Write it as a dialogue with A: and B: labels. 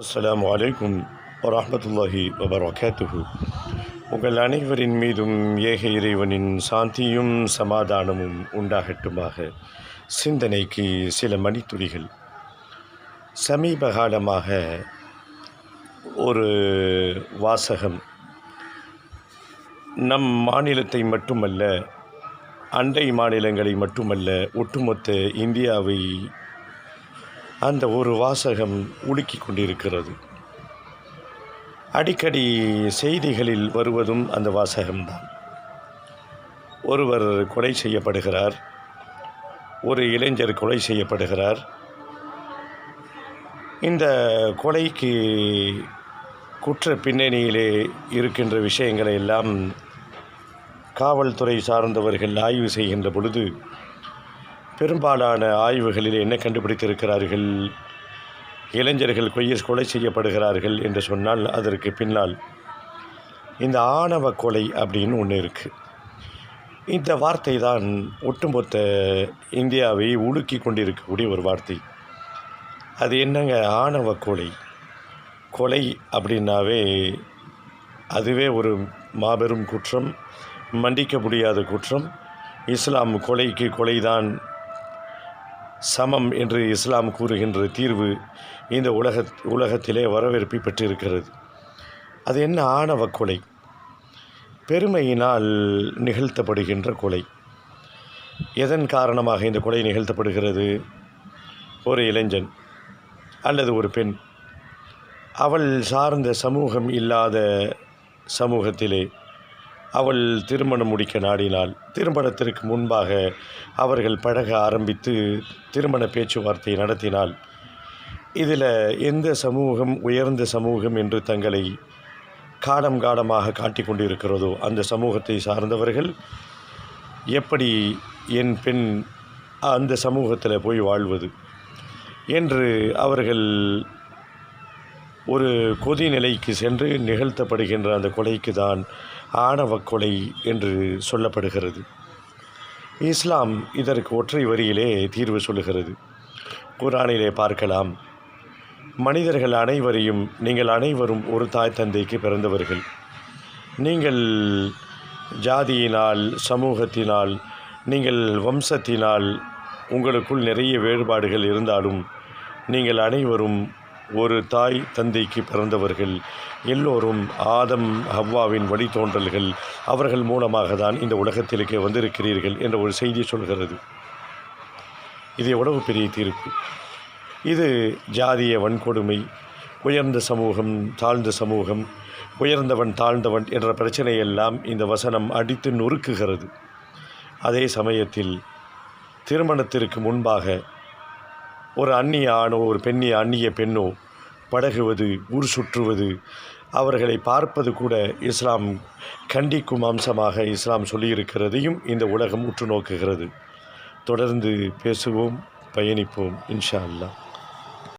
A: அஸ்ஸலாமு அலைக்கும் வரஹ்மத்துல்லாஹி வபரகாத்துஹு. உங்கள் அனைவரின் மீதும் ஏக இறைவனின் சாந்தியும் சமாதானமும் உண்டாகட்டுமாக. சிந்தனைக்கு சில மணித்துளிகள். சமீப காலமாக ஒரு வாசகம் நம் மாநிலத்தை மட்டுமல்ல, அண்டை மாநிலங்களை மட்டுமல்ல, ஒட்டுமொத்த இந்தியாவை அந்த ஒரு வாசகம் உலுக்கி கொண்டிருக்கிறது. அடிக்கடி செய்திகளில் வருவதும் அந்த வாசகம்தான். ஒருவர் கொலை செய்யப்படுகிறார், ஒரு இளைஞர் கொலை செய்யப்படுகிறார். இந்த கொலைக்கு குற்ற பின்னணியிலே இருக்கின்ற விஷயங்களை எல்லாம் காவல்துறை சார்ந்தவர்கள் ஆய்வு செய்கின்ற பொழுது பெரும்பாலான ஆய்வுகளில் என்ன கண்டுபிடித்திருக்கிறார்கள்? இளைஞர்கள் கொலை செய்யப்படுகிறார்கள் என்று சொன்னால் அதற்கு பின்னால் இந்த ஆணவ கொலை அப்படின்னு ஒன்று இருக்குது. இந்த வார்த்தை தான் ஒட்டுமொத்த இந்தியாவை உலுக்கி கொண்டிருக்கக்கூடிய ஒரு வார்த்தை. அது என்னங்க? ஆணவ கொலை. கொலை அப்படின்னாவே அதுவே ஒரு மாபெரும் குற்றம், மன்னிக்க முடியாத குற்றம். இஸ்லாம் கொலைக்கு கொலைதான் சமம் என்று இஸ்லாம் கூறுகின்ற தீர்வு இந்த உலகத்திலே வரவேற்பை பெற்றிருக்கிறது. அது என்ன? ஆணவ கொலை. பெருமையினால் நிகழ்த்தப்படுகின்ற கொலை. எதன் காரணமாக இந்த கொலை நிகழ்த்தப்படுகிறது? ஒரு இளைஞன் அல்லது ஒரு பெண், அவள் சார்ந்த சமூகம் இல்லாத சமூகத்திலே அவள் திருமணம் முடிக்க நாடினால், திருமணத்திற்கு முன்பாக அவர்கள் பழக ஆரம்பித்து திருமண பேச்சுவார்த்தை நடத்தினால், இதில் எந்த சமூகம் உயர்ந்த சமூகம் என்று தங்களை காலமாக காட்டிக் கொண்டிருக்கிறதோ அந்த சமூகத்தை சார்ந்தவர்கள் எப்படி என் பெண் அந்த சமூகத்தில் போய் வாழ்வது என்று அவர்கள் ஒரு கொதிநிலைக்கு சென்று நிகழ்த்தப்படுகின்ற அந்த கொலைக்கு தான் ஆணவ கொலை என்று சொல்லப்படுகிறது. இஸ்லாம் இதற்கு ஒற்றை வரியிலே தீர்வு சொல்லுகிறது. குர்ஆனிலே பார்க்கலாம், மனிதர்கள் அனைவரையும் நீங்கள் அனைவரும் ஒரு தாய் தந்தைக்கு பிறந்தவர்கள். நீங்கள் ஜாதியினால், சமூகத்தினால், நீங்கள் வம்சத்தினால் உங்களுக்குள் நிறைய வேறுபாடுகள் இருந்தாலும் நீங்கள் அனைவரும் ஒரு தாய் தந்தைக்கு பிறந்தவர்கள். எல்லோரும் ஆதம் ஹவ்வாவின் வழித்தோன்றல்கள். அவர்கள் மூலமாக தான் இந்த உலகத்திற்கு வந்திருக்கிறீர்கள் என்ற ஒரு செய்தி சொல்கிறது. இது எவ்வளவு பெரிய தீர்ப்பு! இது ஜாதிய வன்கொடுமை, உயர்ந்த சமூகம், தாழ்ந்த சமூகம், உயர்ந்தவன் தாழ்ந்தவன் என்ற பிரச்சனையெல்லாம் இந்த வசனம் அடித்து நொறுக்குகிறது. அதே சமயத்தில் திருமணத்திற்கு முன்பாக ஒரு அந்நிய ஆணோ ஒரு அந்நிய பெண்ணோ பழகுவது, ஊர் சுற்றுவது, அவர்களை பார்ப்பது கூட இஸ்லாம் கண்டிக்கும் அம்சமாக இஸ்லாம் சொல்லியிருக்கிறதையும் இந்த உலகம் உற்று நோக்குகிறது. தொடர்ந்து பேசுவோம், பயணிப்போம் இன்ஷா அல்லாஹ்.